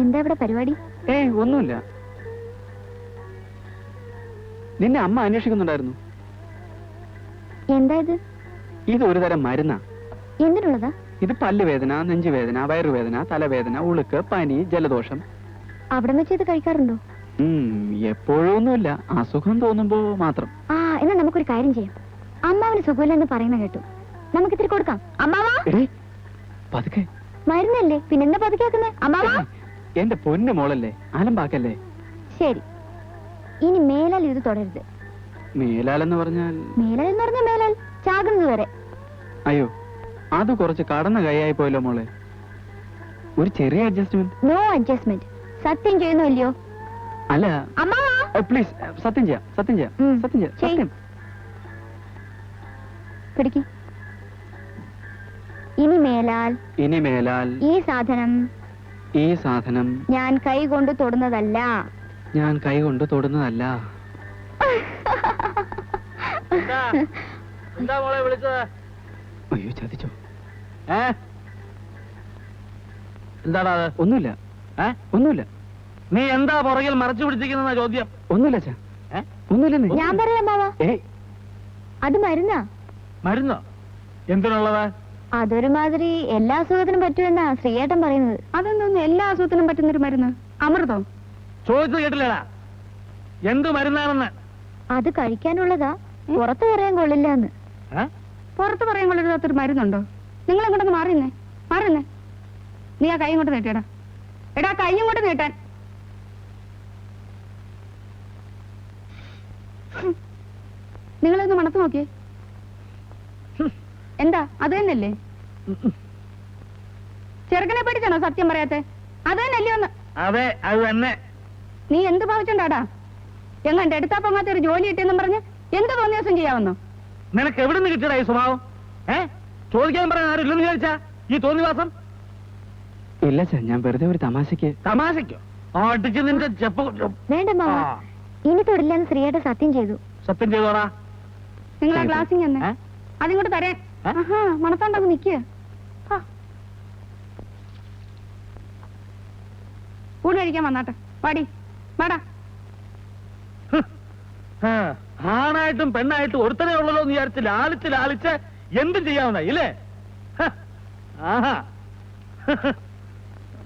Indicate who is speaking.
Speaker 1: എന്താ ഇവിടെ പരിപാടി?
Speaker 2: ഏയ് ഒന്നുമില്ല. നിന്നെ അമ്മ അന്വേഷിക്കുന്നുണ്ടായിരുന്നു.
Speaker 1: എന്താ ഇത്?
Speaker 2: ഇത് ഒരു തരം മരുന്നാ.
Speaker 1: എന്തിനുള്ളതാ?
Speaker 2: ഇത് പല്ലുവേദന, നെഞ്ചുവേദന, വയറുവേദന, തലവേദന, ഉളുക്ക്, പനി, ജലദോഷം.
Speaker 1: അവിടെ വെച്ച് ഇത് കഴിക്കാറുണ്ടോ?
Speaker 2: എപ്പോഴൊന്നുമില്ല, അസുഖം തോന്നുമ്പോ മാത്രം.
Speaker 1: എന്നാ നമുക്കൊരു കാര്യം ചെയ്യാം. അമ്മാവന് സുഖമില്ലെന്ന് പറയുന്ന കേട്ടു. നമുക്ക് ഇത്തിരി കൊടുക്കാം. അമ്മാവാ
Speaker 2: പതുക്കെ.
Speaker 1: മരുന്നല്ലേ, പിന്നെന്താ പതുക്കാക്കുന്നേ? അമ്മാവാ,
Speaker 2: എന്റെ പൊന്നു മോളല്ലേ, അലമ്പാക്കല്ലേ.
Speaker 1: ശരി, ഇനി മേലാൽ ഇത് തുടരുത്.
Speaker 2: മേലാലെന്ന് പറഞ്ഞാൽ?
Speaker 1: മേലാൽ എന്ന് പറഞ്ഞാൽ മേലാൽ ചാകുന്നത് വരെ.
Speaker 2: അയ്യോ, അത് കുറച്ച് കടന്ന കൈയായി പോയല്ലോ മോളെ. ഒരു ചെറിയ അഡ്ജസ്റ്റ്മെന്റ്.
Speaker 1: No adjustment. സത്യം ചെയ്യുന്നു അല്ലയോ?
Speaker 2: അല്ല
Speaker 1: അമ്മാവാ,
Speaker 2: പ്ലീസ്, സത്യം ചെയ്യാം, സത്യം ചെയ്യാം, സത്യം ചെയ്യാം, സത്യം.
Speaker 1: പിടിക്ക്. ഇനി മേലാൽ ഈ സാധനം ഞാൻ കൈ കൊണ്ട് തൊടുന്നതല്ല.
Speaker 2: അയ്യോ, ചതിച്ചോ?
Speaker 3: എന്താടാ അത്?
Speaker 2: ഒന്നുമില്ല. ഒന്നുമില്ല.
Speaker 3: നീ എന്താ പുറകിൽ മറച്ചു പിടിച്ചിരിക്കുന്ന ചോദ്യം?
Speaker 2: ഒന്നുമില്ല ചാ, ഒന്നുമില്ല.
Speaker 1: ഞാൻ പറയാം അമ്മാവാ, അത് മരുന്നാ.
Speaker 3: മരുന്നോ? എന്തിനുള്ളതാ?
Speaker 1: അതൊരുമാതിരി എല്ലാ അസുഖത്തിനും പറ്റുമെന്നാ ശ്രീയേട്ടൻ പറയുന്നത്. അതെന്തോന്ന് എല്ലാ അസുഖത്തിനും പറ്റുന്നൊരു മരുന്ന്? അമൃതോ?
Speaker 3: ചോദിച്ചു കേട്ടില്ലടാ, എന്ത് മരുന്നാണെന്ന്.
Speaker 1: അത് കഴിക്കാനുള്ളതാ, പുറത്ത് പറയാൻ കൊള്ളില്ല എന്ന്. പുറത്ത് പറയാൻ കൊള്ളില്ലാത്തൊരു മരുന്നുണ്ടോ? നിങ്ങൾ എങ്ങോട്ടൊന്ന് മാറുന്നേ. നീ ആ കൈ ഇങ്ങോട്ട് നീട്ടിയടാ. എടാ, കൈ ഇങ്ങോട്ട് നീട്ടാൻ. നിങ്ങളൊന്ന് മണത്ത് നോക്കിയേ. എന്താ, അത് തന്നെയല്ലേ? ചെറുക്കനെ പേടിച്ചാണോ സത്യം പറയാത്തെ? അത് തന്നെയല്ലേ ഒന്ന്?
Speaker 3: അതെ, അത് തന്നെ.
Speaker 1: നീ എന്ത് ഭാവിച്ചുണ്ടാടാ? എങ്ങാണ്ട് എടുത്താ പൊങ്ങാത്ത ഒരു ജോലി കിട്ടിയെന്നും പറഞ്ഞ് എന്ത് തോന്നിയ ദിവസം ചെയ്യാമെന്നോ?
Speaker 3: നിനക്ക് എവിടെ നിന്ന് കിട്ടിയടാ ഈ സ്വഭാവം? ചോദിക്കാൻ പറയാൻ ആരില്ലെന്ന് വിചാരിച്ചാ ഈ തോന്നിവാസം?
Speaker 2: ഇല്ല ചാ, ഞാൻ വെറുതെ ഒരു തമാശക്കോ?
Speaker 3: അടിച്ച് നിന്റെ ചെപ്പ.
Speaker 1: വേണ്ട മാവാ, ഇനി തൊടില്ലെന്ന് ശ്രീയേട്ടൻ സത്യം ചെയ്തു.
Speaker 3: സത്യം ചെയ്തോടാ.
Speaker 1: നിങ്ങൾ ആ ഗ്ലാസിങ് തന്നെ അതിങ്ങോട്ട് തരാൻ. മണത്തോണ്ടാകും നിക്കുക. ഊണ് കഴിക്കാൻ വന്നാട്ടെ. പാടി വേടാ.
Speaker 3: ആണായിട്ടും പെണ്ണായിട്ടും ഒരുത്തനെ ഉള്ളല്ലോ എന്ന് വിചാരിച്ച് ലാളിച്ച് എന്തും ചെയ്യാവുന്ന ഇല്ലേ? ആഹാ